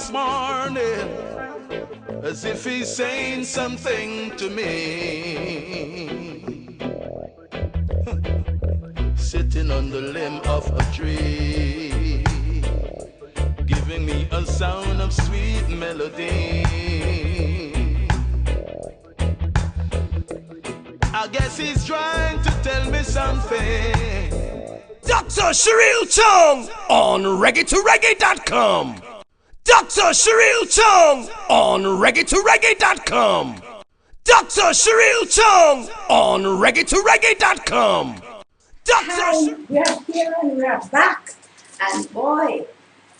this morning, as if he's saying something to me. Sitting on the limb of a tree, giving me a sound of sweet melody. I guess he's trying to tell me something. Dr. Sheril Chung on reggae2reggae.com. Dr. Sheril Chung on reggae2reggae.com. Dr. Sheril Chung on reggae2reggae.com. Hi, we are here and we are back. And boy,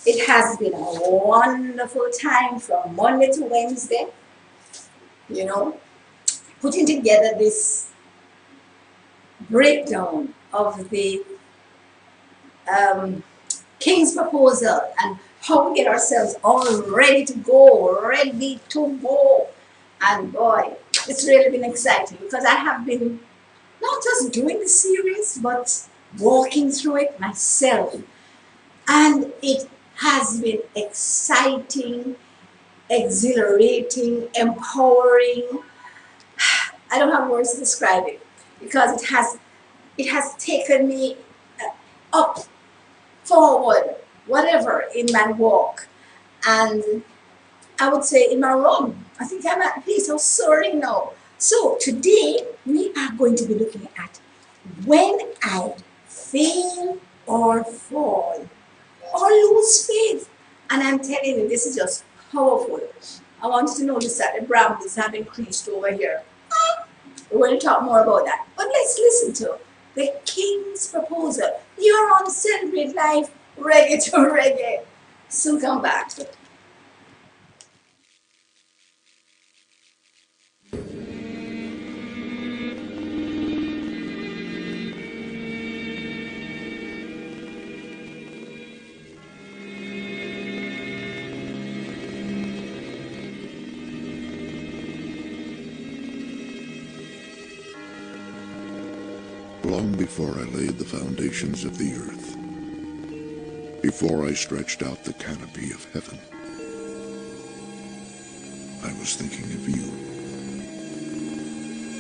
it has been a wonderful time from Monday to Wednesday. You know, putting together this breakdown of the King's proposal and how we get ourselves all ready to go, And boy, it's really been exciting because I have been not just doing the series, but walking through it myself. And it has been exciting, exhilarating, empowering. I don't have words to describe it because it has taken me up, forward, whatever in my walk. And I would say in my run. I think I'm at peace. I'm soaring now. So today we are going to be looking at when I fail or fall or lose faith. And I'm telling you, this is just powerful. I want you to notice that the brambles have increased over here. We're going to talk more about that. But let's listen to the King's proposal. You're on Celebrate Life, Reggae to Reggae. Soon come back. Long before I laid the foundations of the earth, before I stretched out the canopy of heaven, I was thinking of you,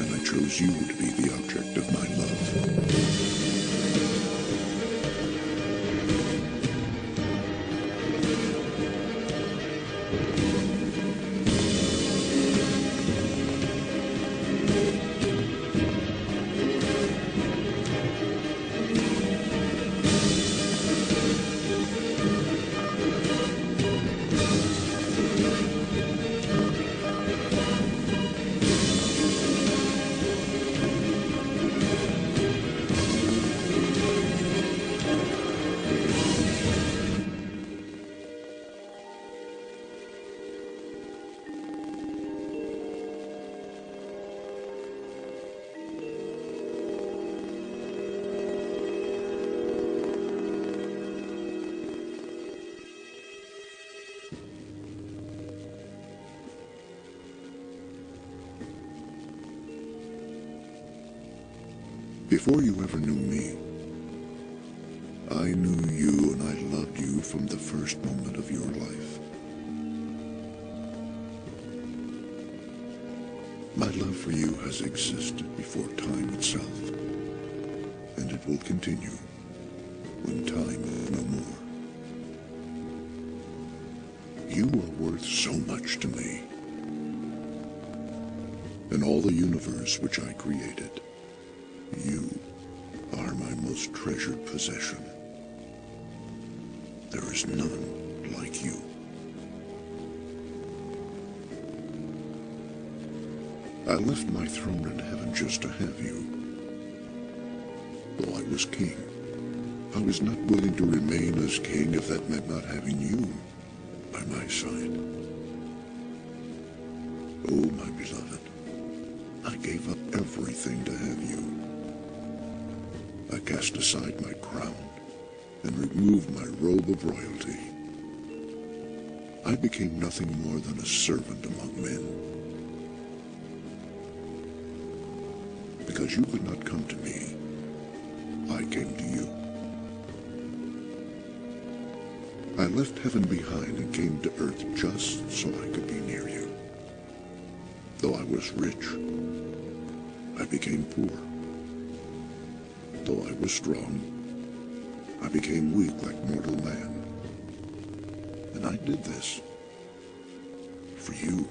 and I chose you to be the object of my love. Before you ever knew me, I knew you and I loved you from the first moment of your life. My love for you has existed before time itself, and it will continue when time is no more. You are worth so much to me, and all the universe which I created. You are my most treasured possession. There is none like you. I left my throne in heaven just to have you. Though I was king, I was not willing to remain as king if that meant not having you by my side. Oh, my beloved, I gave up everything to have you. I cast aside my crown and removed my robe of royalty. I became nothing more than a servant among men. Because you could not come to me, I came to you. I left heaven behind and came to earth just so I could be near you. Though I was rich, I became poor. Though I was strong, I became weak like mortal man. And I did this for you.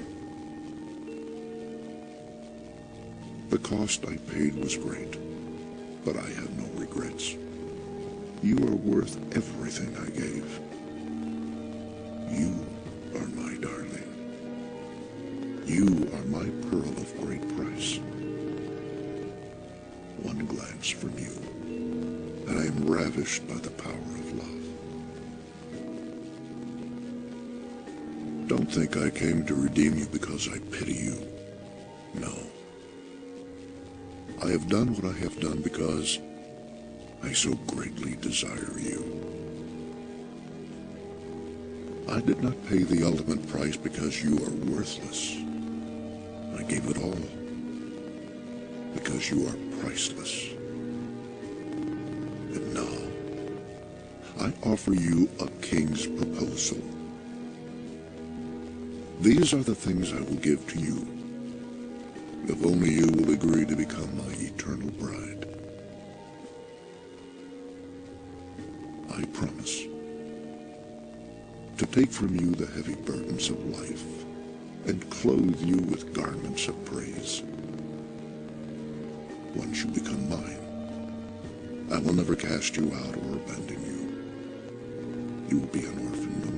The cost I paid was great, but I have no regrets. You are worth everything I gave. You are my darling. You are my pearl of great price. One glance from you, and I am ravished by the power of love. Don't think I came to redeem you because I pity you. No. I have done what I have done because I so greatly desire you. I did not pay the ultimate price because you are worthless. I gave it all because you are priceless. And now, I offer you a king's proposal. These are the things I will give to you, if only you will agree to become my eternal bride. I promise to take from you the heavy burdens of life and clothe you with garments of praise. Once you become mine, I will never cast you out or abandon you. You will be an orphan no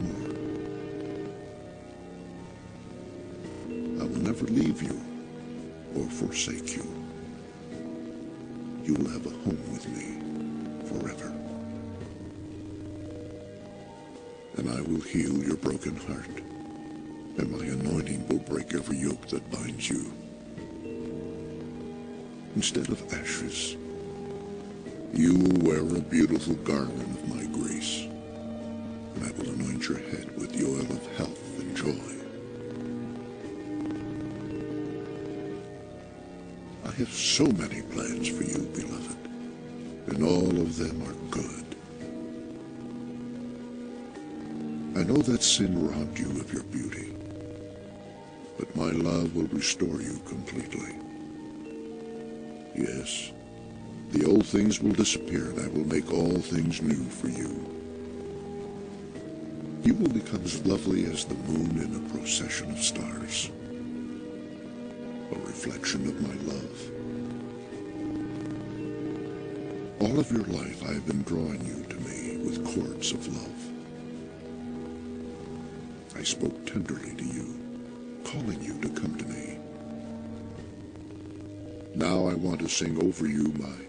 more. I will never leave you or forsake you. You will have a home with me forever. And I will heal your broken heart, and my anointing will break every yoke that binds you. Instead of ashes, you will wear a beautiful garland of my grace, and I will anoint your head with the oil of health and joy. I have so many plans for you, beloved, and all of them are good. I know that sin robbed you of your beauty, but my love will restore you completely. Yes, the old things will disappear, and I will make all things new for you. You will become as lovely as the moon in a procession of stars, a reflection of my love. All of your life I have been drawing you to me with cords of love. I spoke tenderly to you, calling you to come to me. Now I want to sing over you my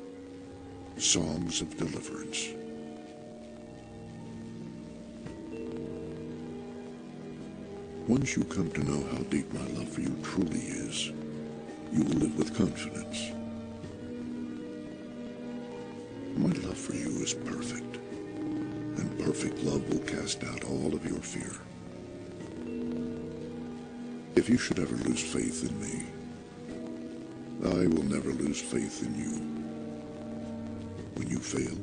songs of deliverance. Once you come to know how deep my love for you truly is, you will live with confidence. My love for you is perfect, and perfect love will cast out all of your fear. If you should ever lose faith in me, I will never lose faith in you. When you fail,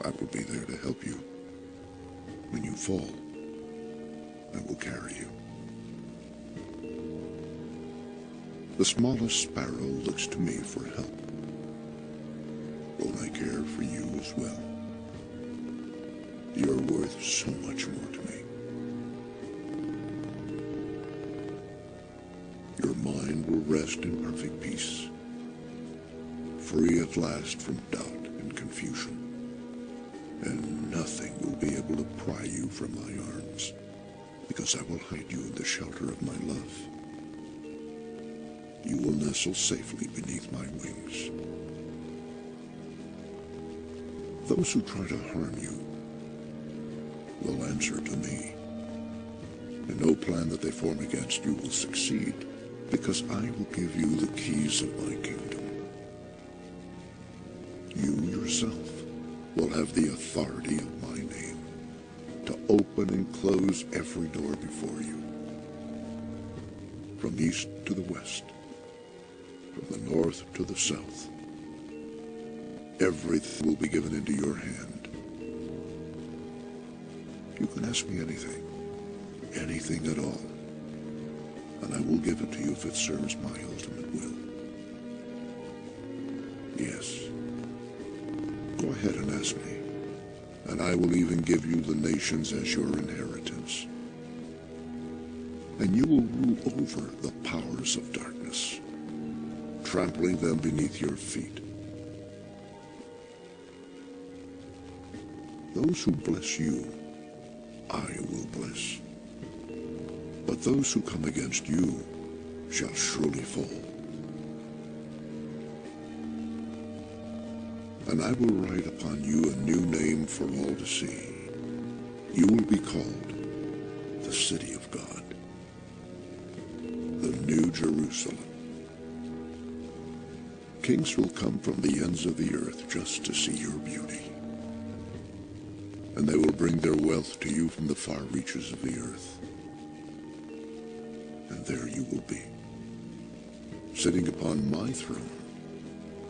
I will be there to help you. When you fall, I will carry you. The smallest sparrow looks to me for help. Won't I care for you as well? You're worth so much more to me. Your mind will rest in perfect peace, free at last from doubt and confusion, and nothing will be able to pry you from my arms, because I will hide you in the shelter of my love. You will nestle safely beneath my wings. Those who try to harm you will answer to me, and no plan that they form against you will succeed, because I will give you the keys of my kingdom. You yourself will have the authority of my name to open and close every door before you. From east to the west, from the north to the south, everything will be given into your hand. You can ask me anything. Anything at all. And I will give it to you if it serves my ultimate will. Yes. Go ahead and ask me. And I will even give you the nations as your inheritance. And you will rule over the powers of darkness, trampling them beneath your feet. Those who bless you, I will bless. But those who come against you shall surely fall. And I will write upon you a new name for all to see. You will be called the City of God, the New Jerusalem. Kings will come from the ends of the earth just to see your beauty. And they will bring their wealth to you from the far reaches of the earth. And there you will be, sitting upon my throne,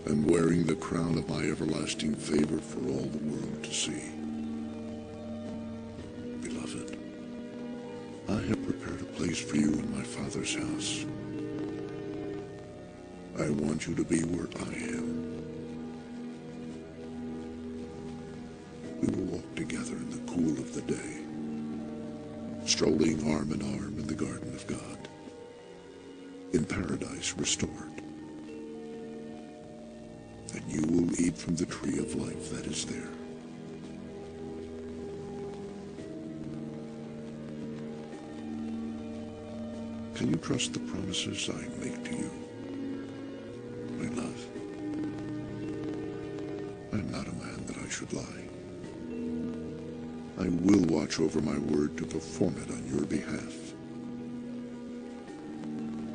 and wearing the crown of my everlasting favor for all the world to see. Beloved, I have prepared a place for you in my Father's house. I want you to be where I am. We will walk together in the cool of the day, strolling arm in arm in the garden of God, in paradise restored. And you will eat from the tree of life that is there. Can you trust the promises I make to you, my love? I am not a man that I should lie. I will watch over my word to perform it on your behalf.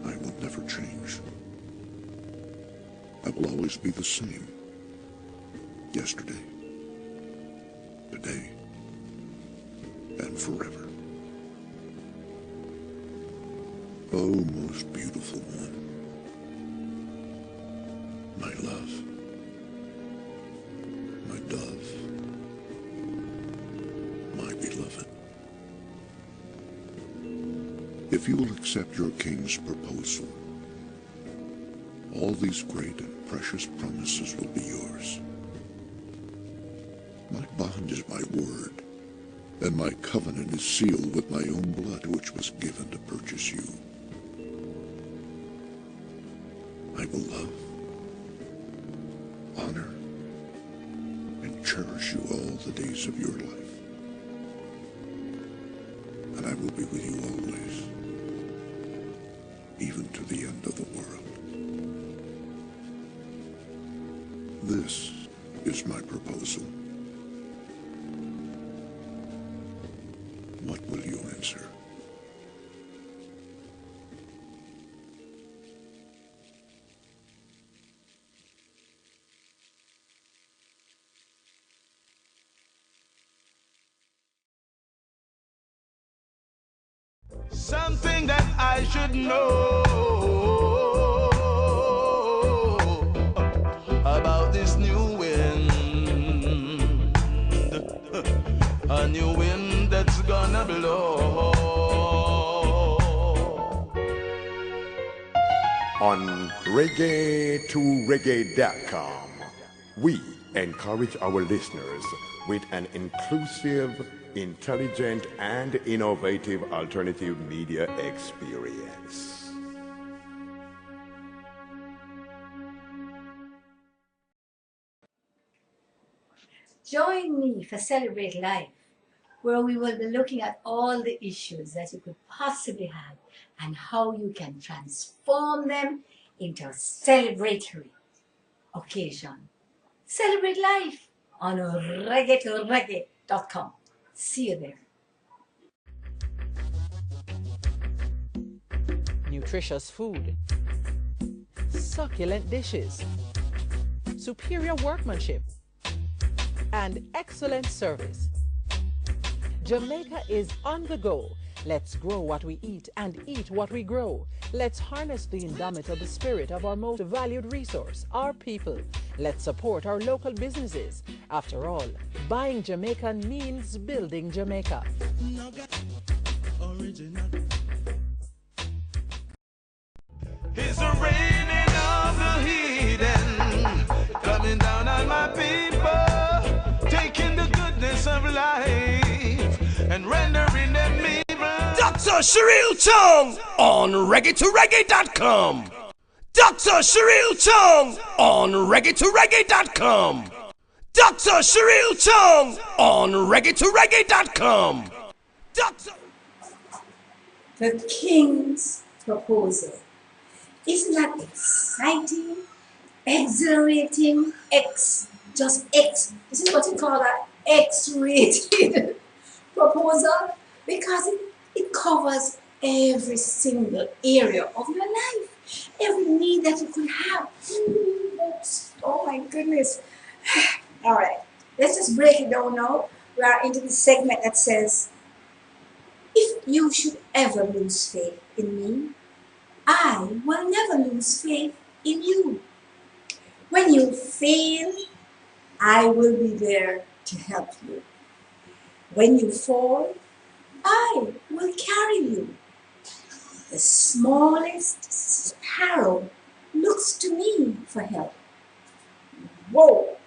I will never change. I will always be the same. Yesterday, today, and forever. Oh, most beautiful one, my love, my dove, my beloved. If you will accept your king's proposal, all these great and precious promises will be yours. My bond is my word, and my covenant is sealed with my own blood, which was given to purchase you. I will love, honor, and cherish you all the days of your life. And I will be with you always, even to the end of the world. This is my proposal. What will you answer? Something that I should know about this new wind, a new wind that's gonna blow. On reggae2reggae.com, we encourage our listeners with an inclusive, intelligent, and innovative alternative media experience. Join me for Celebrate Life, where we will be looking at all the issues that you could possibly have and how you can transform them into a celebratory occasion. Celebrate Life on reggae2reggae.com. See you there. Nutritious food, succulent dishes, superior workmanship, and excellent service. Jamaica is on the go. Let's grow what we eat and eat what we grow. Let's harness the indomitable spirit of our most valued resource, our people. Let's support our local businesses. After all, buying Jamaican means building Jamaica. It's the raining of the heathen coming down on my people, taking the goodness of life and rendering them evil. Dr. Cheryl Chung on reggae2reggae.com. Dr. Cheryl Chung on reggae2reggae.com. Dr. Cheryl Chung on reggae2reggae.com. Dr. The King's Proposal. Isn't that exciting, exhilarating, just X? This is what you call an X-rated proposal, because it covers every single area of your life, every need that you could have. Oh my goodness. All right, let's just break it down now. We are into the segment that says, if you should ever lose faith in me, I will never lose faith in you. When you fail, I will be there to help you. When you fall, I will carry you. The smallest sparrow looks to me for help. Whoa!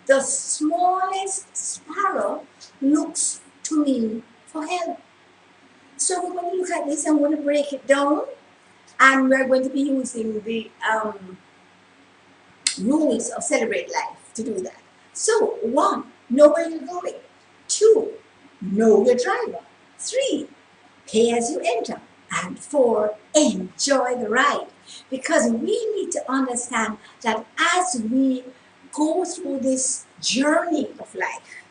The smallest sparrow looks to me for help. So we're going to look at this. I'm going to break it down, and we're going to be using the rules of Celebrate Life to do that. So 1, know where you're going. 2, know your driver. 3, pay as you enter. And 4, enjoy the ride. Because we need to understand that as we go through this journey of life,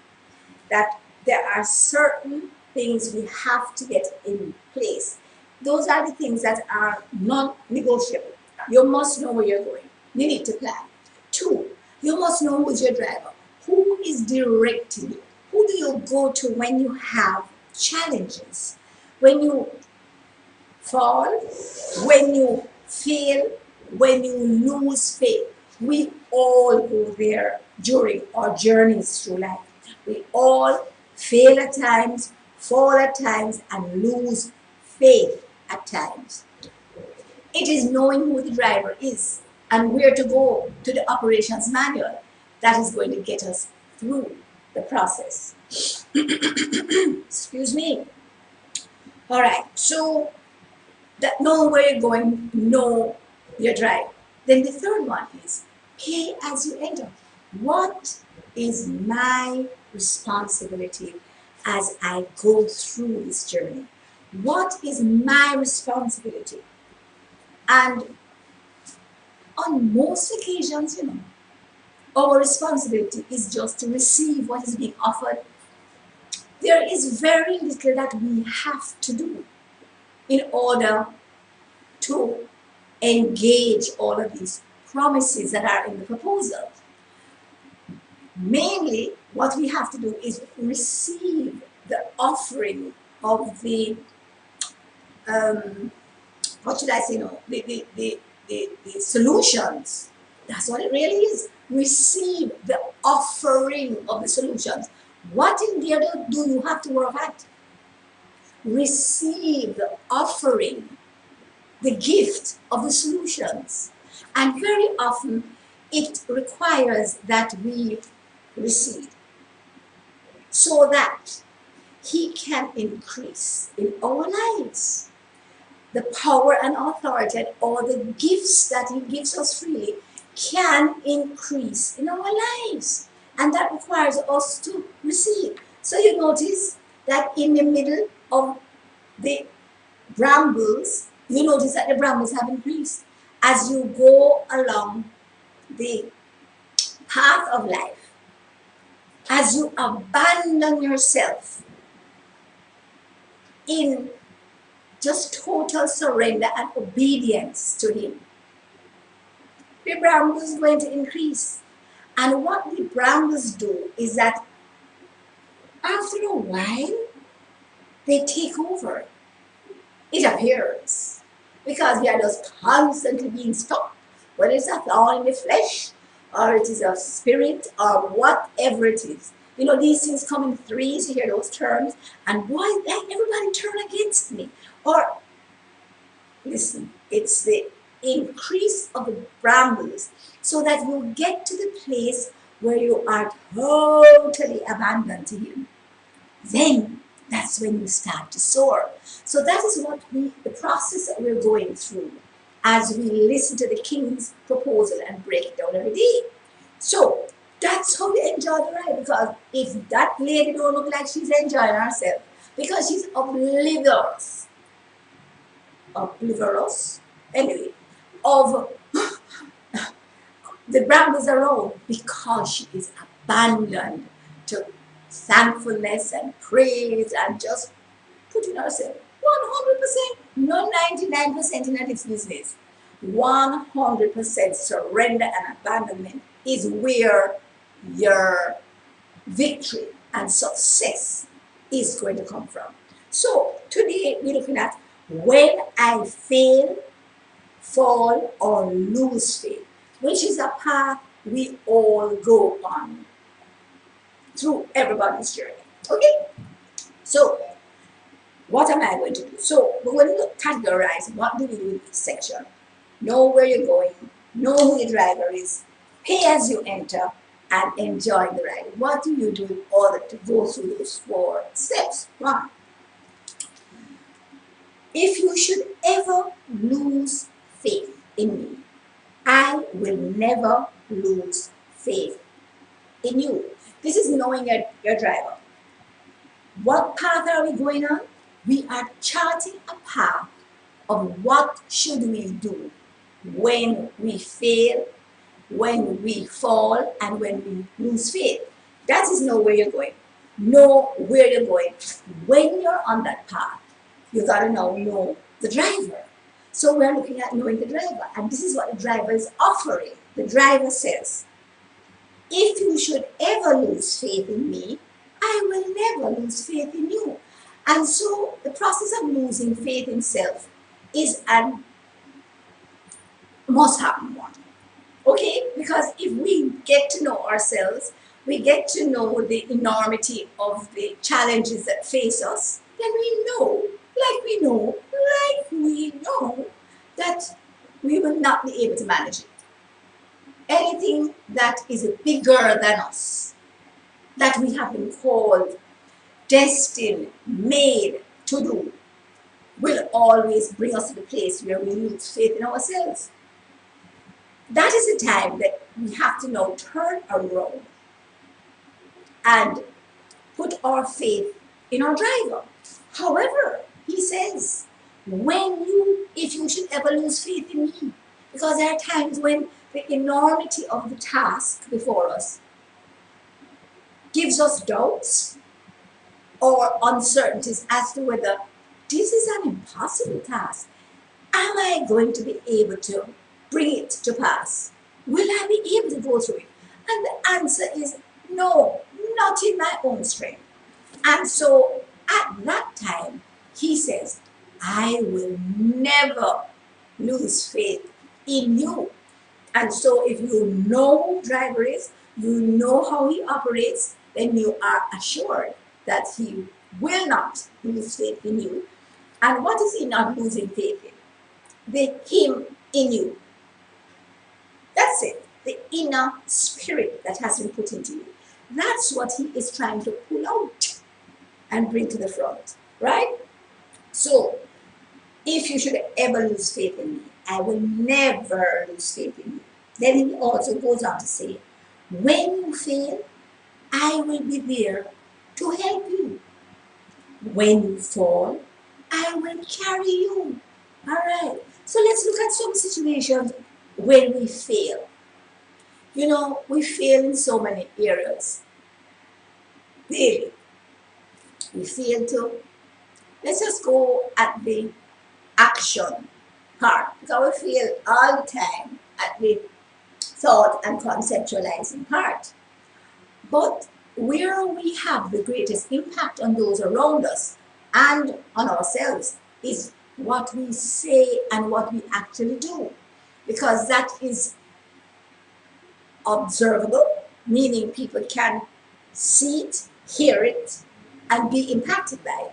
that there are certain things we have to get in place. Those are the things that are non-negotiable. You must know where you're going. You need to plan. 2, you must know who's your driver. Who is directing you? Who do you go to when you have challenges? When you fall, when you fail, when you lose faith. We all go there during our journeys through life. We all fail at times, fall at times, and lose faith at times. It is knowing who the driver is and where to go to the operations manual that is going to get us through the process. Excuse me. All right, so that know where you're going, know your drive. Then the third one is pay as you enter. What is my responsibility as I go through this journey? What is my responsibility? And on most occasions, our responsibility is just to receive what is being offered. There is very little that we have to do in order to engage all of these promises that are in the proposal. Mainly, what we have to do is receive the offering of the, what should I say now, the solutions. That's what it really is. Receive the offering of the solutions. What in there do you have to work at? Receive the offering, the gift of the solutions. And very often it requires that we receive so that he can increase in our lives. The power and authority and all the gifts that he gives us freely can increase in our lives. And that requires us to receive. So you notice that in the middle of the brambles, you notice that the brambles have increased. As you go along the path of life, as you abandon yourself in just total surrender and obedience to him, the brambles is going to increase. And what the brambles do is that after a while, they take over. It appears. Because we are just constantly being stuck whether it's a thorn in the flesh, or it is a spirit, or whatever it is. You know, these things come in threes, you hear those terms, and boy, let everybody turn against me. Or, listen, it's the increase of the brambles, so that you get to the place where you are totally abandoned to Him. Then that's when you start to soar. So that is what the process that we're going through as we listen to the King's proposal and break it down every day. So that's how we enjoy the ride, because if that lady don't look like she's enjoying herself, because she's oblivious, anyway, of the brambles around, because she is abandoned to thankfulness and praise and just putting herself 100%, not 99% in its business. 100% surrender and abandonment is where your victory and success is going to come from. So today we're looking at when I fail, fall, or lose faith, which is a path we all go on through everybody's journey. Okay? So what am I going to do? So we're going to categorize what do we do in each section. Know where you're going, know who your driver is, pay as you enter, and enjoy the ride. What do you do in order to go through those 4 steps? 1. If you should ever lose faith in me, I will never lose faith in you. This is knowing your driver. What path are we going on? We are charting a path of what should we do when we fail, when we fall, and when we lose faith. That is know where you're going. Know where you're going. When you're on that path, you got to know the driver. So we're looking at knowing the driver, and this is what the driver is offering. The driver says, if you should ever lose faith in me, I will never lose faith in you. And so the process of losing faith in self is a must happen one. Okay? Because if we get to know ourselves, we get to know the enormity of the challenges that face us, then we know that we will not be able to manage it. Anything that is bigger than us, that we have been called, destined, made to do, will always bring us to the place where we lose faith in ourselves. That is the time that we have to now turn around and put our faith in our driver. However, he says, if you should ever lose faith in me, because there are times when the enormity of the task before us gives us doubts or uncertainties as to whether this is an impossible task. Am I going to be able to bring it to pass? Will I be able to go through it? And the answer is no, not in my own strength. And so at that time, he says, I will never lose faith in you. And so if you know who driver is, you know how he operates, then you are assured that he will not lose faith in you. And what is he not losing faith in? The him in you. That's it. The inner spirit that has been put into you. That's what he is trying to pull out and bring to the front, right? So, if you should ever lose faith in me, I will never lose faith in you. Then he also goes on to say, when you fail, I will be there to help you. When you fall, I will carry you. All right. So let's look at some situations when we fail. You know, we fail in so many areas. Daily. We fail to, let's just go at the action part. Because we fail all the time at the thought and conceptualizing part. But where we have the greatest impact on those around us and on ourselves is what we say and what we actually do. because that is observable, meaning people can see it, hear it, and be impacted by it.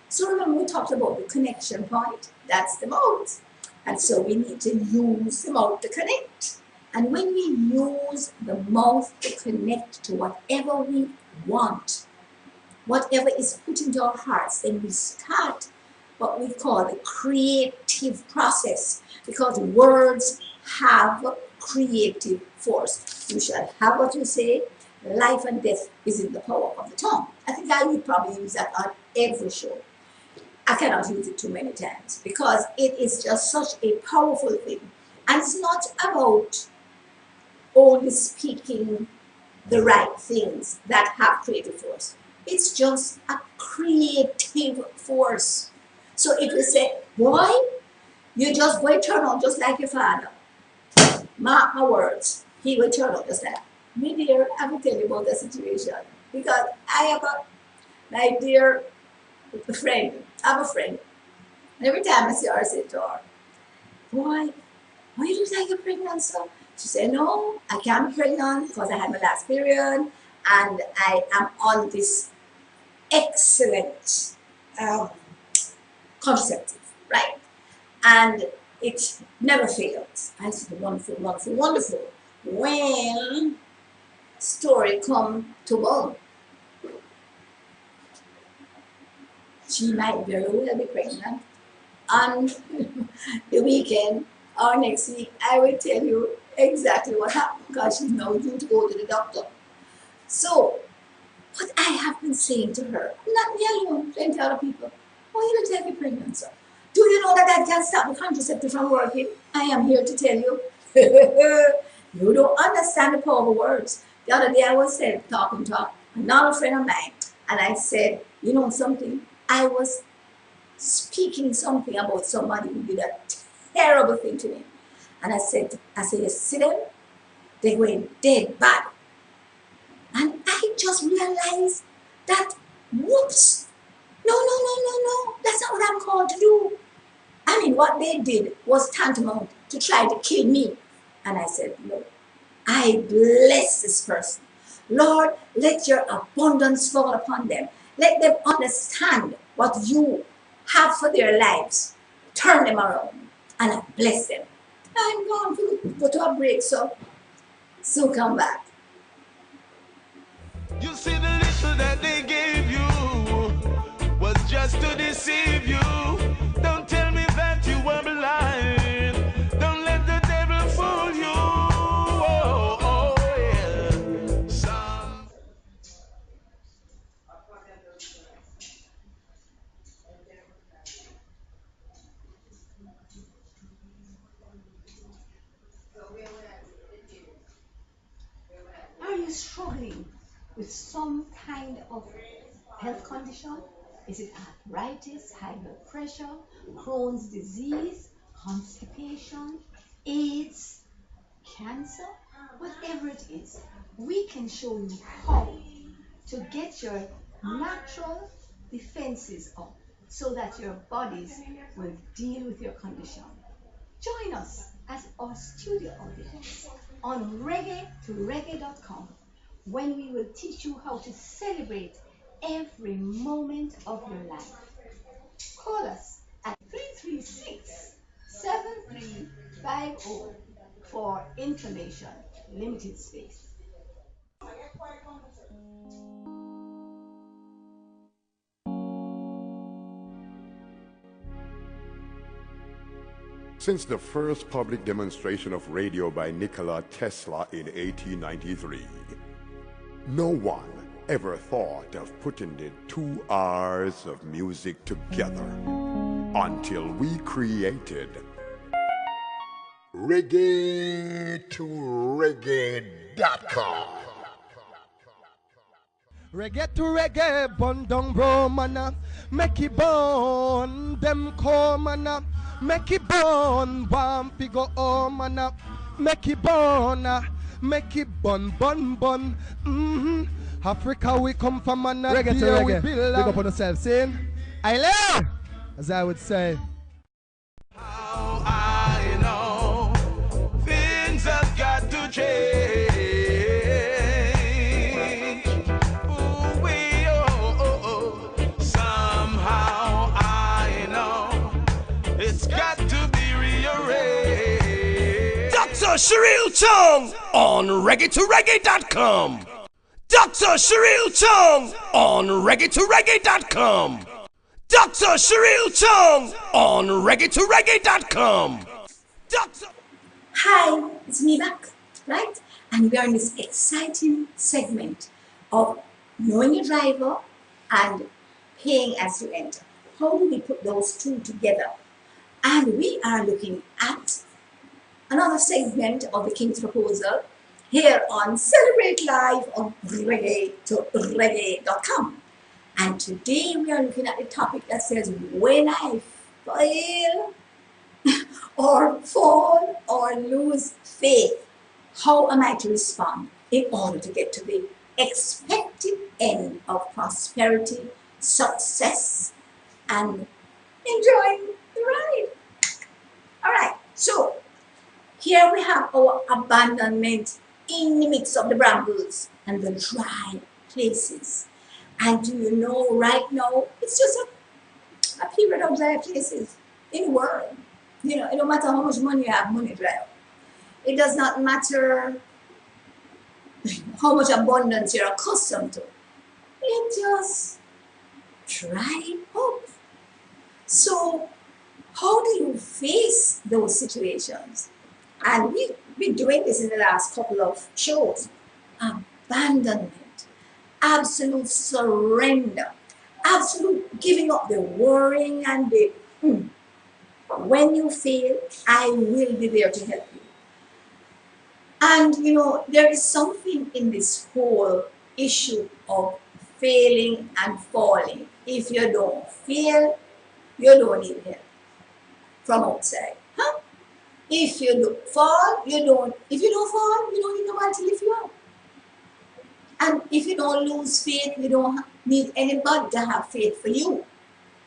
So remember we talked about the connection point, that's the mouth. And so we need to use the mouth to connect. And when we use the mouth to connect to whatever we want, whatever is put into our hearts, then we start what we call the creative process, because words have creative force. You shall have what you say. Life and death is in the power of the tongue. I think I would probably use that on every show. I cannot use it too many times because it is just such a powerful thing. And it's not about only speaking the right things that have creative force. It's just a creative force. So if you say, boy, you just go and turn on just like your father. Mark my words, he will turn on just like that. Me dear, I will tell you about the situation. Because I have my dear friend, I have a friend. And every time I see her, I say to her, boy, why you look like you're pregnant, son? She said, no, I can't be pregnant because I had my last period and I am on this excellent contraceptive, right? And it never fails. I said, wonderful, wonderful, wonderful. When story come to one, she might very well be pregnant on the weekend or next week. I will tell you exactly what happened because she's now due to go to the doctor. So, what I have been saying to her, not me alone, plenty other people, why you don't take a pregnant, sir? Do you know that that can stop the contraceptive from working? I am here to tell you. You don't understand the power of words. The other day I was talking to another friend of mine, and I said, you know something? I was speaking something about somebody who did a terrible thing to me. And I said, you see them? They went dead bad. And I just realized that, whoops, no, that's not what I'm called to do. I mean, what they did was tantamount to try to kill me. And I said, no, I bless this person. Lord, let your abundance fall upon them. Let them understand what you have for their lives. Turn them around and I bless them. I'm going to go to a break, so come back. You see, the little that they gave you was just to deceive you. Don't tell me that you were blind. Don't let the devil fool you. Oh, yeah. Some... Are you struggling with some kind of health condition? Is it arthritis, high blood pressure, Crohn's disease, constipation, AIDS, cancer? Whatever it is, we can show you how to get your natural defenses up so that your bodies will deal with your condition. Join us as our studio audience on reggae2reggae.com when we will teach you how to celebrate every moment of your life. Call us at 336-7350 for information. Limited space. Since the first public demonstration of radio by Nikola Tesla in 1893, no one ever thought of putting the 2 hours of music together until we created Reggae2Reggae.com. Reggae to reggae, bun down bro mana, make it burn, them come mana, make it burn, bumpy go oh mana, make it burn, bun. Africa we come from mana, reggae to reggae, big up on yourself, saying, I love, as I would say. How I know Cheryl Chung on reggae2reggae.com. Dr. Cheryl Chung on reggae2reggae.com. Dr. Cheryl Chung on reggae2reggae.com. Dr. Hi, it's me back, right? And we are in this exciting segment of knowing your driver and paying as you enter. How do we put those two together? And we are looking at another segment of the King's Proposal here on Celebrate Live on reggae2reggae.com. And today we are looking at the topic that says, when I fail or fall or lose faith, how am I to respond in order to get to the expected end of prosperity, success, and enjoying the ride? All right, so here we have our abandonment in the midst of the brambles and the dry places. And do you know, right now, it's just a period of dry places in the world. You know, it don't matter how much money you have, money dry up. It does not matter how much abundance you're accustomed to. It just dry up. So how do you face those situations? And we've been doing this in the last couple of shows. Abandonment, absolute surrender, absolute giving up the worrying and the when you fail, I will be there to help you. And you know, there is something in this whole issue of failing and falling. If you don't fail, you don't need help from outside. Huh? If you don't fall, you don't need nobody to lift you up. And if you don't lose faith, you don't need anybody to have faith for you.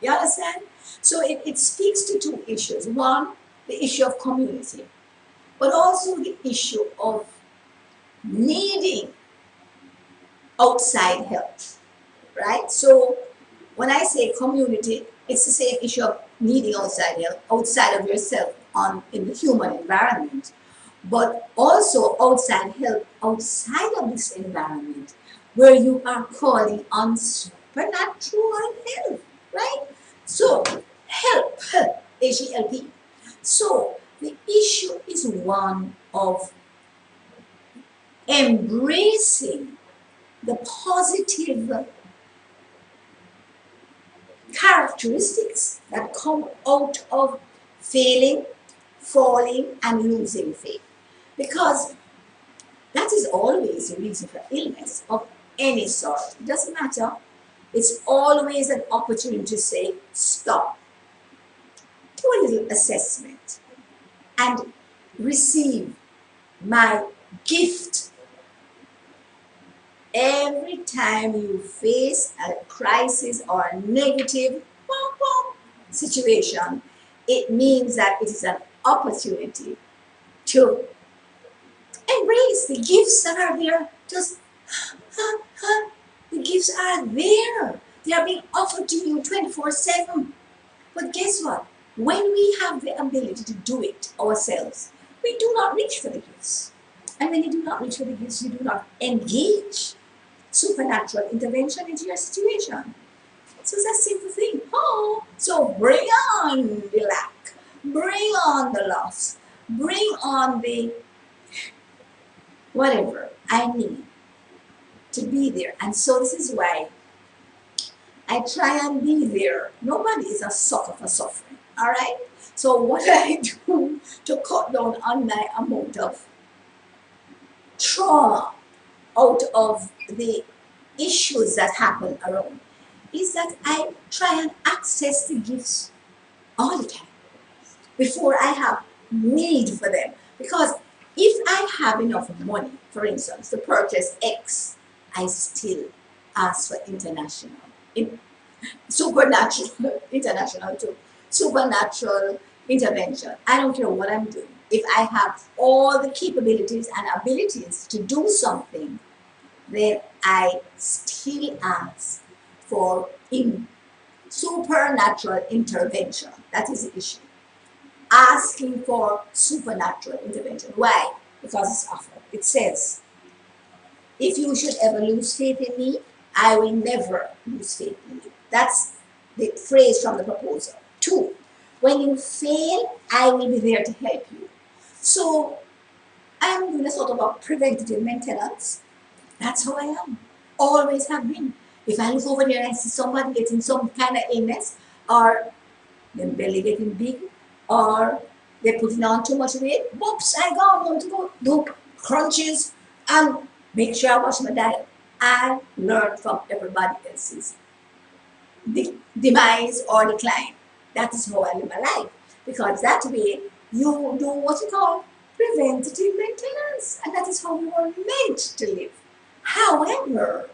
You understand? So it speaks to two issues. One, the issue of community, but also the issue of needing outside help, right? So when I say community, it's the same issue of needing outside help, outside of yourself in the human environment, but also outside help outside of this environment where you are calling on supernatural help, right? So help, H-E-L-P. So the issue is one of embracing the positive characteristics that come out of failing, falling, and losing faith. Because that is always the reason for illness of any sort. It doesn't matter. It's always an opportunity to say, stop, do a little assessment, and receive my gift. Every time you face a crisis or a negative situation, it means that it is an opportunity to embrace the gifts that are there. Just, the gifts are there. They are being offered to you 24/7. But guess what? When we have the ability to do it ourselves, we do not reach for the gifts. And when you do not reach for the gifts, you do not engage supernatural intervention into your situation. So it's a simple thing. Oh, so bring on the lack, bring on the loss, bring on the whatever I need to be there. And so this is why I try and be there. Nobody is a sucker for suffering, all right? So what I do to cut down on my amount of trauma out of the issues that happen around is that I try and access the gifts all the time before I have need for them. Because if I have enough money, for instance, to purchase X, I still ask for supernatural intervention. I don't care what I'm doing. If I have all the capabilities and abilities to do something, then I still ask for supernatural intervention. That is the issue. Asking for supernatural intervention. Why? because it's offered. It says, if you should ever lose faith in me, I will never lose faith in you. That's the phrase from the proposal. 2, when you fail, I will be there to help you. So I'm doing a sort of a preventative maintenance. That's how I am. Always have been. If I look over there and I see somebody getting some kind of illness, or their belly getting big, or they're putting on too much weight, whoops, I go to go do crunches and make sure I watch my diet. I learn from everybody else's demise or decline. That is how I live my life. Because that way you do what you call preventative maintenance. And that is how you are meant to live. However,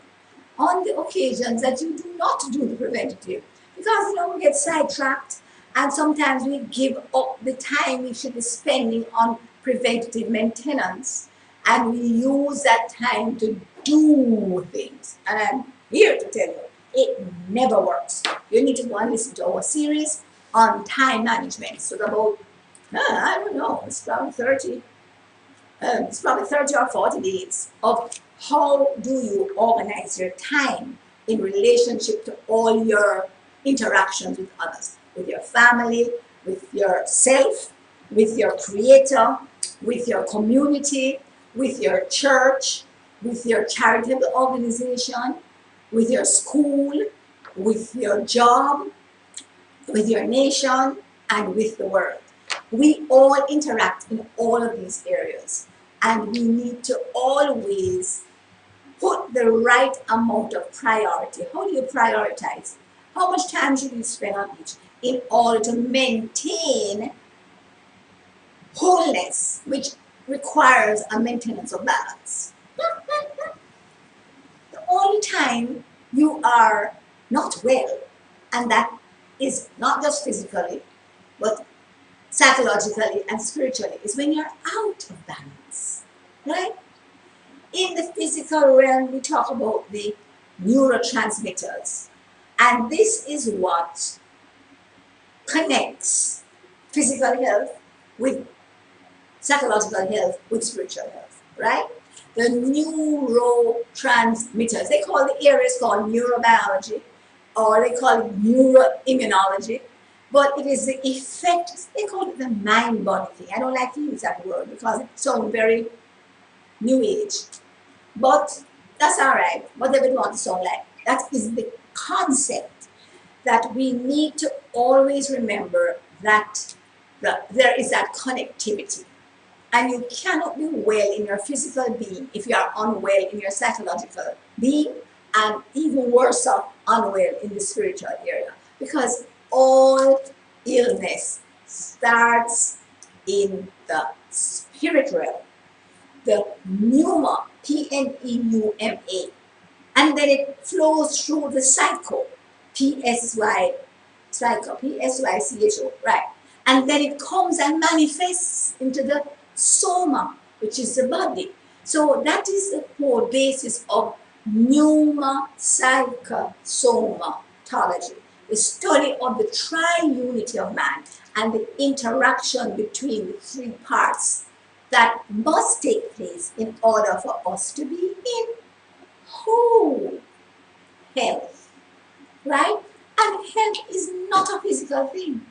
on the occasions that you do not do the preventative, because we get sidetracked and sometimes we give up the time we should be spending on preventative maintenance, and we use that time to do things. And I'm here to tell you, it never works. You need to go and listen to our series on time management. So about, I don't know, it's probably 30 or 40 days of how do you organize your time in relationship to all your interactions with others, with your family, with yourself, with your creator, with your community, with your church, with your charitable organization, with your school, with your job, with your nation, and with the world. We all interact in all of these areas, and we need to always put the right amount of priority. How do you prioritize? How much time should you spend on each in order to maintain wholeness, which requires a maintenance of balance? The only time you are not well, and that is not just physically, but psychologically and spiritually, is when you're out of balance, right? In the physical realm, we talk about the neurotransmitters, and this is what connects physical health with psychological health with spiritual health, right? The neurotransmitters, they call the areas called neurobiology, or they call it neuroimmunology, but it is the effect, they call it the mind-body thing. I don't like to use that word because it sounds very new age, but that's all right, whatever you want to sound like. That is the concept that we need to always remember, that there is that connectivity. And you cannot be well in your physical being if you are unwell in your psychological being, and even worse off, unwell in the spiritual area. Because all illness starts in the spirit realm, the pneuma, P-N-E-U-M-A, and then it flows through the psycho, P-S-Y, psycho, P-S-Y-C-H-O, right? And then it comes and manifests into the soma, which is the body. So that is the core basis of pneumopsychosomatology, the study of the triunity of man and the interaction between the three parts that must take place in order for us to be in whole health, right? And health is not a physical thing.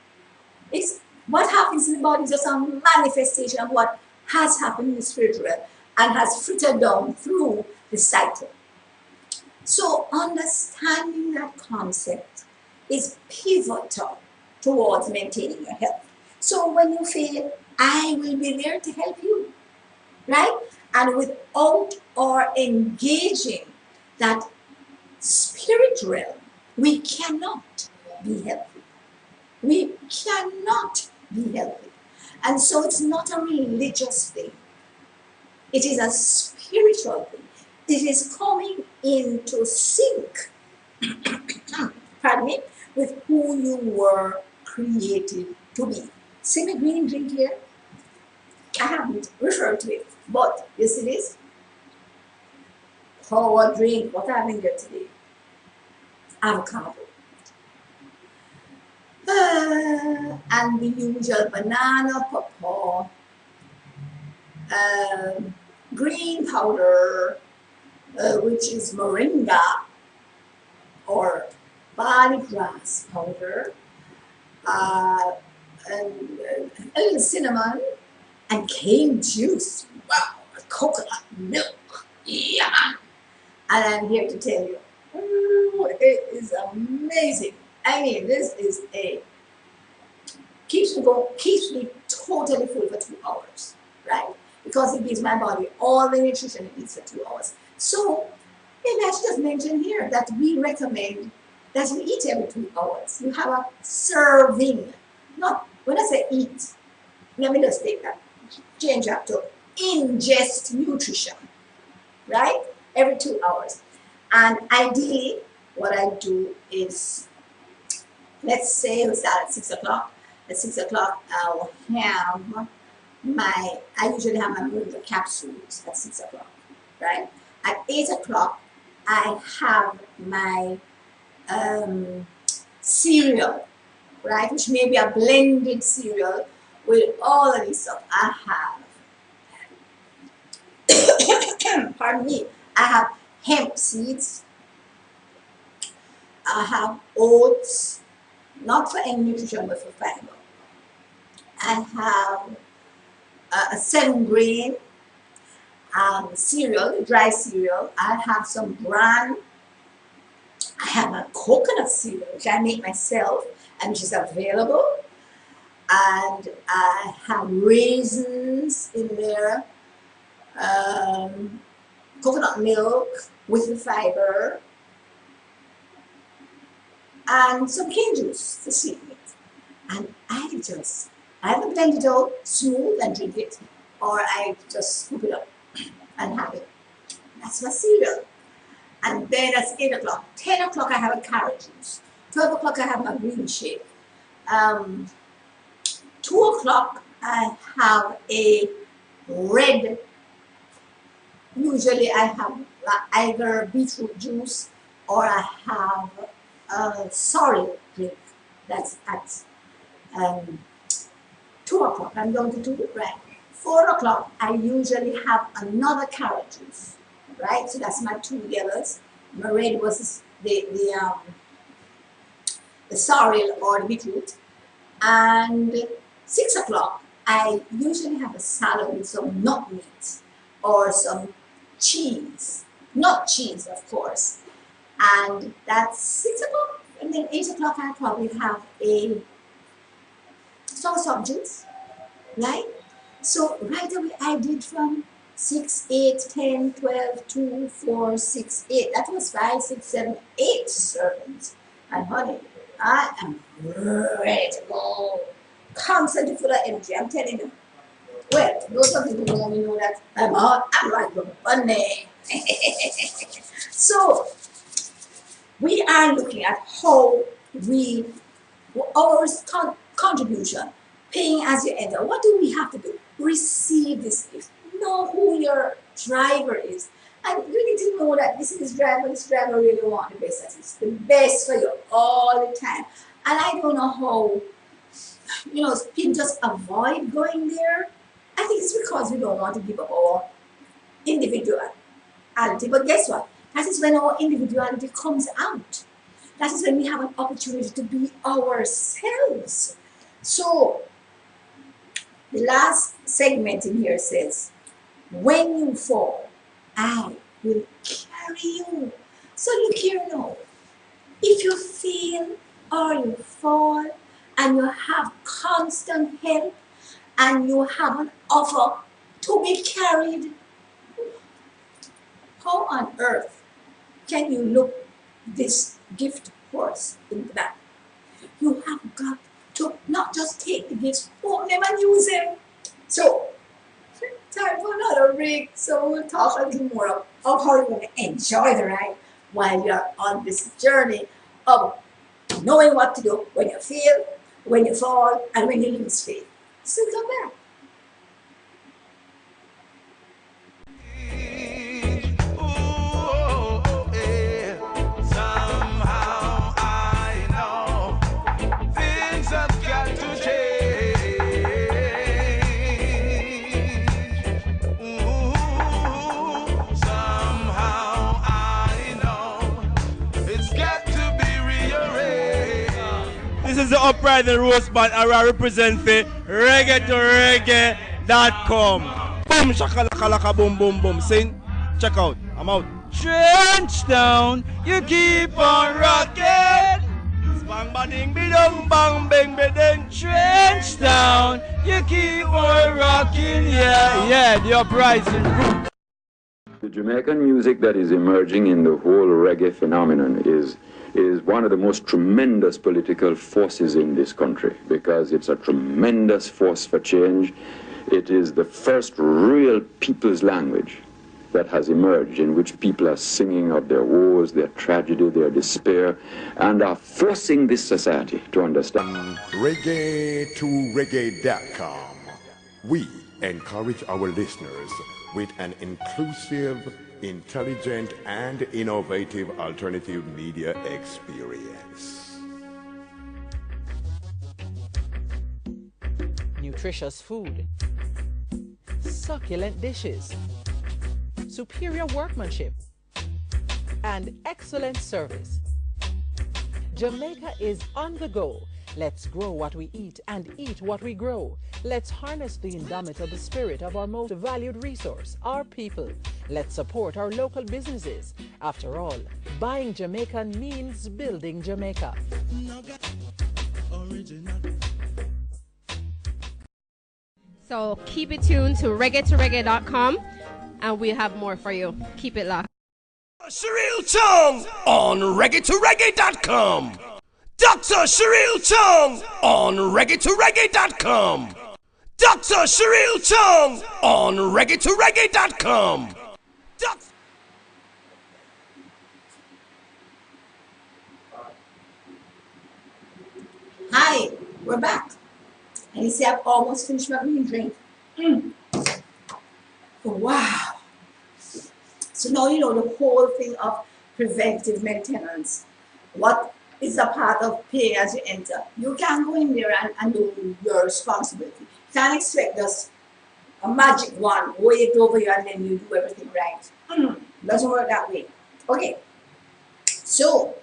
It's what happens in the body is just a manifestation of what has happened in the spiritual realm and has filtered down through the cycle. So understanding that concept is pivotal towards maintaining your health. So when you fail, I will be there to help you, right? And without our engaging that spirit realm, we cannot be healthy. We cannot be healthy. And so it's not a religious thing. It is a spiritual thing. It is coming into sync, pardon me, with who you were created to be. See my green drink here? I haven't referred to it, but yes it is. Power drink, what I have in here today? Avocado. And the usual banana, pawpaw, green powder, which is moringa or barley grass powder, and a little cinnamon, and cane juice. Wow, coconut milk. Yeah. And I'm here to tell you, it is amazing. I mean, this is keeps me totally full for 2 hours, right? Because it gives my body all the nutrition it needs for 2 hours. So, maybe I should just mention here that we recommend that you eat every 2 hours. You have a serving. Not, when I say eat, let me just take that, change that to ingest nutrition, right? Every 2 hours. And ideally, what I do is, let's say we start at 6 o'clock. At 6 o'clock, I'll have I usually have my moringa capsules at 6 o'clock, right? At 8 o'clock, I have my cereal, right? Which may be a blended cereal with all of this stuff. I have, pardon me, I have hemp seeds. I have oats, not for any nutrition, but for fiber. I have a 7-grain cereal, dry cereal. I have some bran. I have a coconut cereal, which I make myself and which is available. And I have raisins in there, coconut milk with the fiber, and some cane juice to sweeten it. And I just, I either blend it out smooth and drink it, or I just scoop it up and have it. That's my cereal. And then that's 8 o'clock. 10 o'clock I have a carrot juice. 12 o'clock I have my green shake. 2 o'clock I have a red, usually I have either beetroot juice or I have a sorrel drink. That's at 2 o'clock. I'm going to do it right. 4 o'clock I usually have another carrot juice, right? So that's my 2 yellows. My red was the sorrel or the beetroot. And 6 o'clock I usually have a salad with some nut meat or some cheese, not cheese of course. And that's 6 o'clock. And then 8 o'clock I probably have a soursop juice, right? So right away I did from 6, 8, 10, 12, 2, 4, 6, 8. That was 5, 6, 7, 8 servings. And honey, I am ready to go. Constantly full of energy, I'm telling you. Well, those of you who know me know that I'm like the bunny. So, we are looking at how our contribution, paying as you enter. What do we have to do? Receive this gift. Know who your driver is. And you need to know that this driver really wants the best. It's the best for you all the time. And I don't know how, people just avoid going there. I think it's because we don't want to give up our individuality. But guess what? That is when our individuality comes out. That is when we have an opportunity to be ourselves. So, the last segment in here says, when you fall, I will carry you. So look here now. If you fail or you fall and you have constant help and you have an offer to be carried, how on earth can you look this gift horse in the back? You have got to not just take the gifts, open them and use them. So, time for another break. So we'll talk a little more of how you're going to enjoy the ride while you're on this journey of knowing what to do when you fail, when you fall, and when you lose faith. So come back. is the Uprising Roast Band, and I represent for reggae to reggae.com. Boom, shakalaka, boom, boom, boom. Sing, check out, I'm out. Trench down, you keep on rocking. Bang ba ding be dong bang bang be ding. Trench down, you keep on rocking. Yeah, the Uprising Root. The Jamaican music that is emerging in the whole reggae phenomenon is one of the most tremendous political forces in this country, because it's a tremendous force for change. It is the first real people's language that has emerged, in which people are singing of their woes, their tragedy, their despair, and are forcing this society to understand. Reggae2reggae.com. We encourage our listeners with an inclusive, intelligent, and innovative alternative media experience. Nutritious food, succulent dishes, superior workmanship, and excellent service. Jamaica is on the go. Let's grow what we eat and eat what we grow. Let's harness the indomitable spirit of our most valued resource, our people. Let's support our local businesses. After all, buying Jamaican means building Jamaica. So keep it tuned to reggae2reggae.com and we'll have more for you. Keep it locked. Cheryl Chung on reggae2reggae.com. Dr. Cheryl Chung on reggae2reggae.com. Dr. Cheryl Chung on reggae2reggae.com. Hi, we're back. And you see, I've almost finished my green drink. Wow. So now you know the whole thing of preventive maintenance. What is a part of pay as you enter? You can't go in there and do your responsibility. You can't expect us a magic wand, wave over you and then you do everything right. Doesn't work that way. Okay. So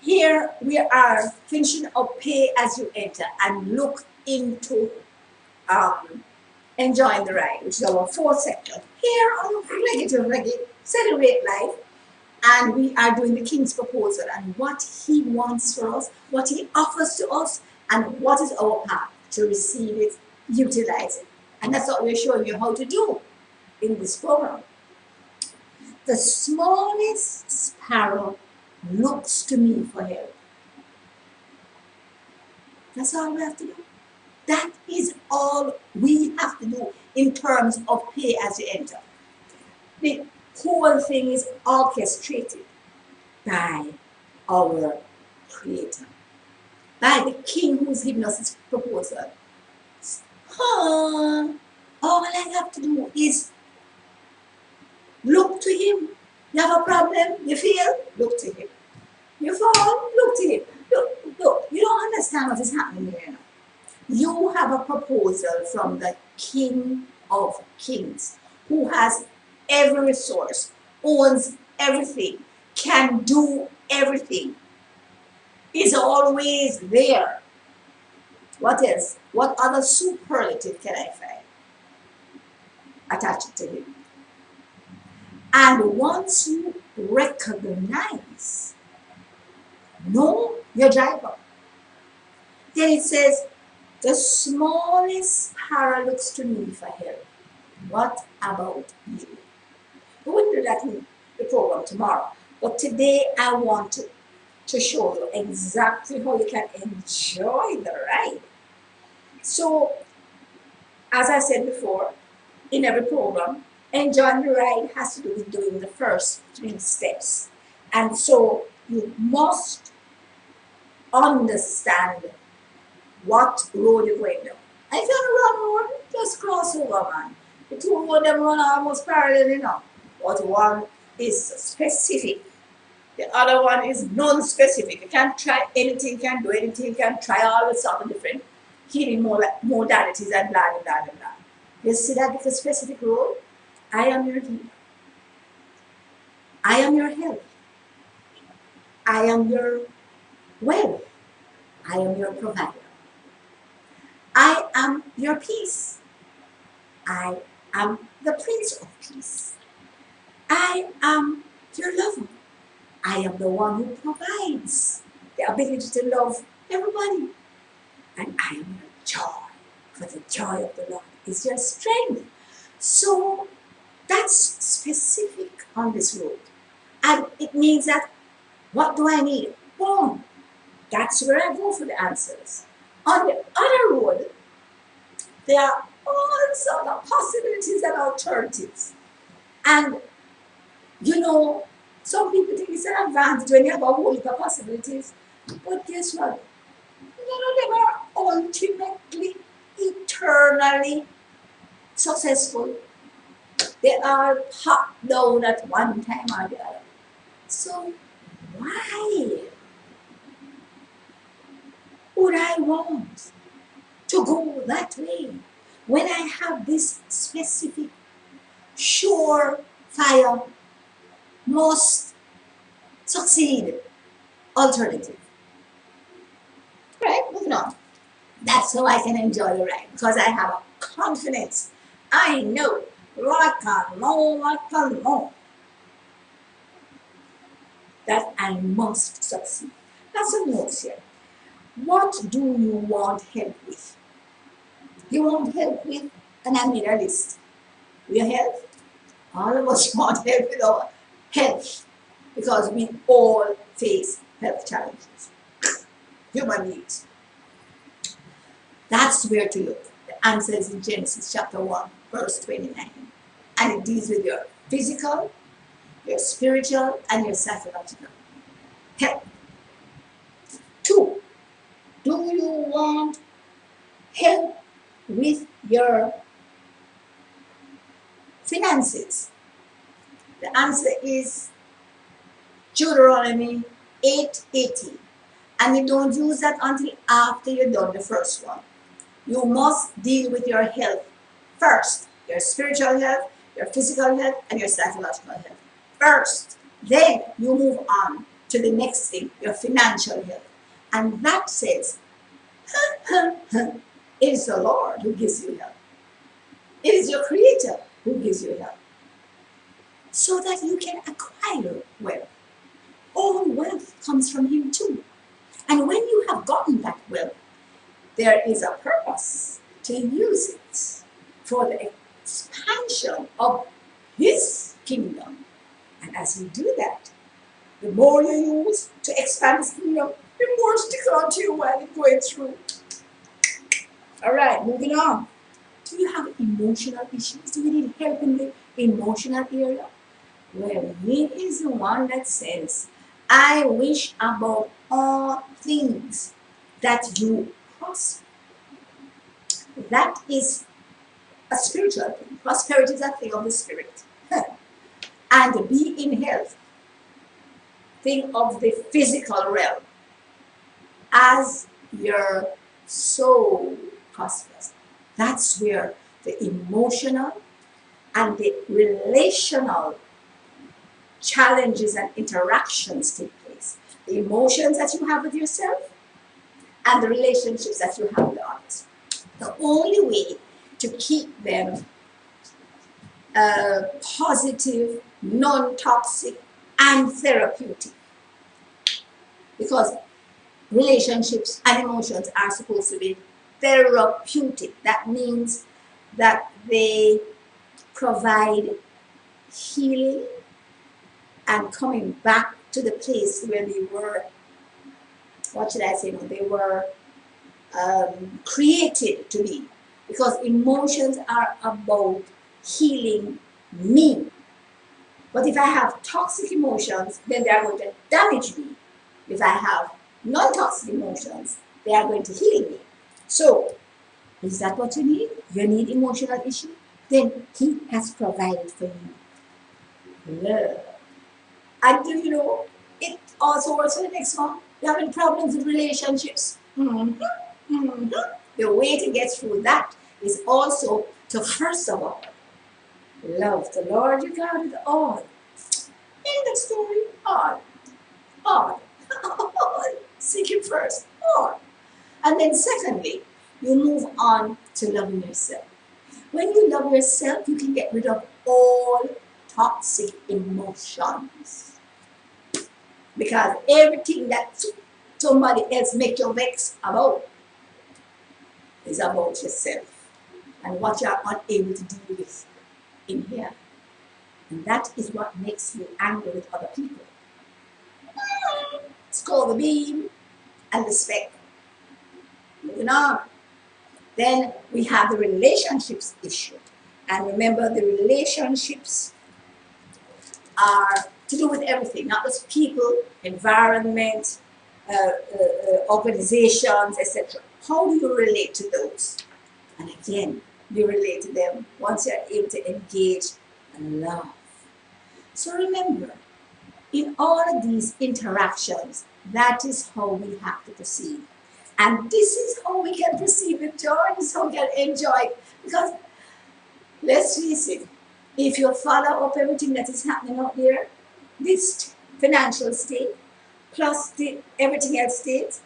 here we are finishing up pay as you enter and look into enjoying the ride, which is our fourth sector. Here on Reggae2Reggae, Celebrate Life, and we are doing the King's proposal and what he wants for us, what he offers to us, and what is our path to receive it, utilize it. And that's what we're showing you how to do in this program. The smallest sparrow looks to me for help. That's all we have to do. That is all we have to do in terms of pay as you enter. The whole thing is orchestrated by our Creator, by the King who's given us his proposal. All I have to do is look to him. You have a problem, you feel? Look to him. You fall, look to him. Look, you don't understand what is happening here now. You have a proposal from the King of Kings, who has every resource, owns everything, can do everything, is always there. What else? What other superlative can I find? Attach it to him. And once you recognize, know your driver, then it says, the smallest sparrow looks to me for help. What about you? We will do that in the program tomorrow. But today I want to show you exactly how you can enjoy the ride. So, as I said before, in every program, enjoying the ride has to do with doing the first 3 steps. And so you must understand what road you're going down. And if you're on the wrong road, just cross over, man. The 2 of them run almost parallel enough. But one is specific. The other one is non-specific. You can't try anything, can't do anything, can't try all the sort of different healing modalities and blah, blah, blah, blah. You see that with a specific road? I am your healer. I am your health. I am your wealth. I am your provider. I am your peace. I am the Prince of Peace. I am your lover. I am the one who provides the ability to love everybody. And I am your joy, for the joy of the Lord is your strength. So that's specific on this road. And it means that, what do I need? Boom. That's where I go for the answers. On the other road, there are all sorts of possibilities and alternatives. And, you know, some people think it's an advantage when you have a whole heap of possibilities. But guess what? None of them are ultimately, eternally successful. They are popped down at one time or the other. So why would I want to go that way when I have this specific, surefire, must succeed alternative? Right, moving on. That's how I can enjoy the ride, because I have a confidence. I know, like I know, that I must succeed. That's some notes here. What do you want help with? You want help with, and I made a list. Your health. All of us want help with our health, because we all face health challenges. Human beings. That's where to look. The answer is in Genesis chapter 1, verse 29. And it deals with your physical, your spiritual, and your psychological health. 2, do you want help with your finances? The answer is Deuteronomy 8:18. And you don't use that until after you've done the first one. You must deal with your health first. Your spiritual health, your physical health, and your psychological health first. Then you move on to the next thing, your financial health. And that says, it is the Lord who gives you health. It is your Creator who gives you health. So that you can acquire wealth. All wealth comes from Him too. And when you have gotten that wealth, there is a purpose to use it for the expansion of His kingdom. And as you do that, the more you use to expand His kingdom, the more sticks onto you while you're going through. All right, moving on. Do you have emotional issues? Do you need help in the emotional area? Well, He is the one that says, I wish above all things that you prosper. That is a spiritual thing. Prosperity is a thing of the spirit. And be in health, thing of the physical realm. As your soul prospers. That's where the emotional and the relational challenges and interactions take place. The emotions that you have with yourself and the relationships that you have with others. The only way to keep them positive, non-toxic, and therapeutic. Because relationships and emotions are supposed to be therapeutic. That means that they provide healing and coming back to the place where they were, what should I say, they were created to be. Because emotions are about healing me. But if I have toxic emotions, then they are going to damage me. If I have non-toxic emotions, they are going to heal me. So, is that what you need? You need emotional issue? Then He has provided for you love. And do you know, it also works for the next one. You're having problems with relationships. The way to get through that is also to, first of all, love the Lord your God with all. In the story, all. Seek Him first. All. And then secondly, you move on to loving yourself. When you love yourself, you can get rid of all toxic emotions. Because everything that somebody else makes you vex about is about yourself and what you are unable to deal with in here. And that is what makes you angry with other people. Score the beam and the speck. Moving on. Then we have the relationships issue. And remember, the relationships are to do with everything, not just people, environment, organizations, etc. How do you relate to those? And again, you relate to them once you're able to engage and love. So remember, in all of these interactions, that is how we have to proceed. And this is how we can proceed with joy, this is how we can enjoy it. Because let's face it, if you follow up everything that is happening out there, this financial state, plus everything else state,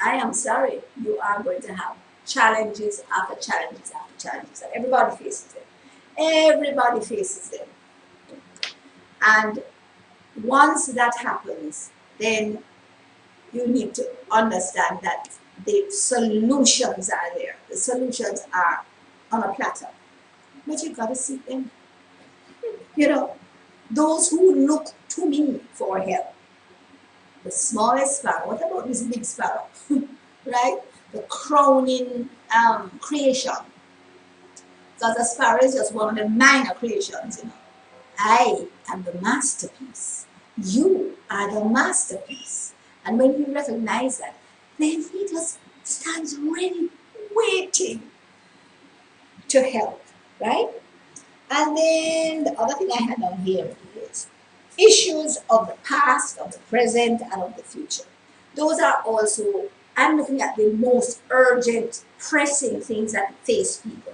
I am sorry, you are going to have challenges after challenges after challenges. And everybody faces them. Everybody faces them. And once that happens, then you need to understand that the solutions are there. The solutions are on a platter. But you've got to seek them. You know, those who look to me for help. The smallest sparrow. What about this big sparrow? Right? The crowning creation. Because the sparrow is just one of the minor creations, you know. I am the masterpiece. You are the masterpiece. And when you recognize that, then he just stands ready, waiting to help, right? And then the other thing I had on here is issues of the past, of the present, and of the future. Those are also, I'm looking at the most urgent, pressing things that face people.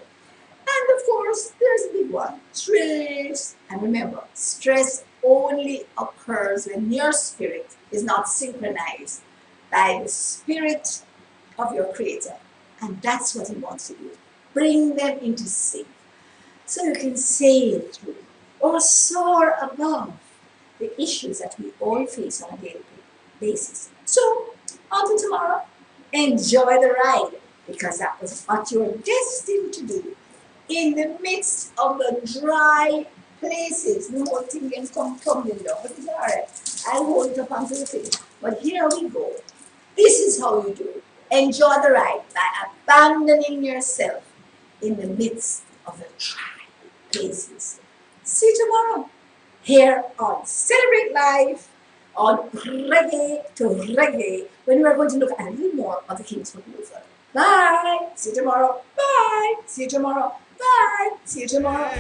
And of course, there's a big one, stress. And remember, stress only occurs when your spirit is not synchronized by the spirit of your creator. And that's what he wants to do. Bring them into sync so you can sail through or soar above the issues that we all face on a daily basis. So, until tomorrow, enjoy the ride, because that was what you're destined to do. In the midst of the dry places, the whole thing can come tumbling down. But it's all right. I'll hold it up onto the thing. But here we go. This is how you do it. Enjoy the ride by abandoning yourself in the midst of the dry places. See you tomorrow here on Celebrate Life on Reggae to Reggae, when we are going to look at a little more of the Kingswood Movement. Bye. See you tomorrow. Bye. See you tomorrow. Bye. See you tomorrow.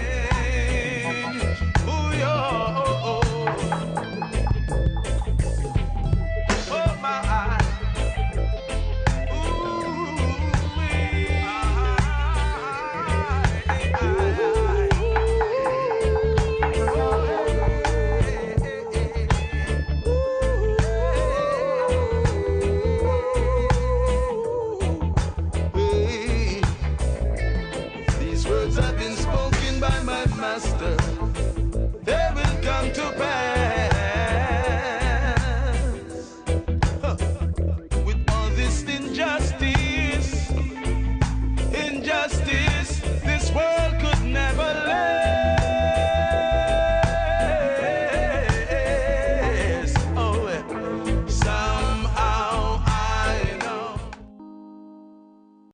These words have been spoken by my master.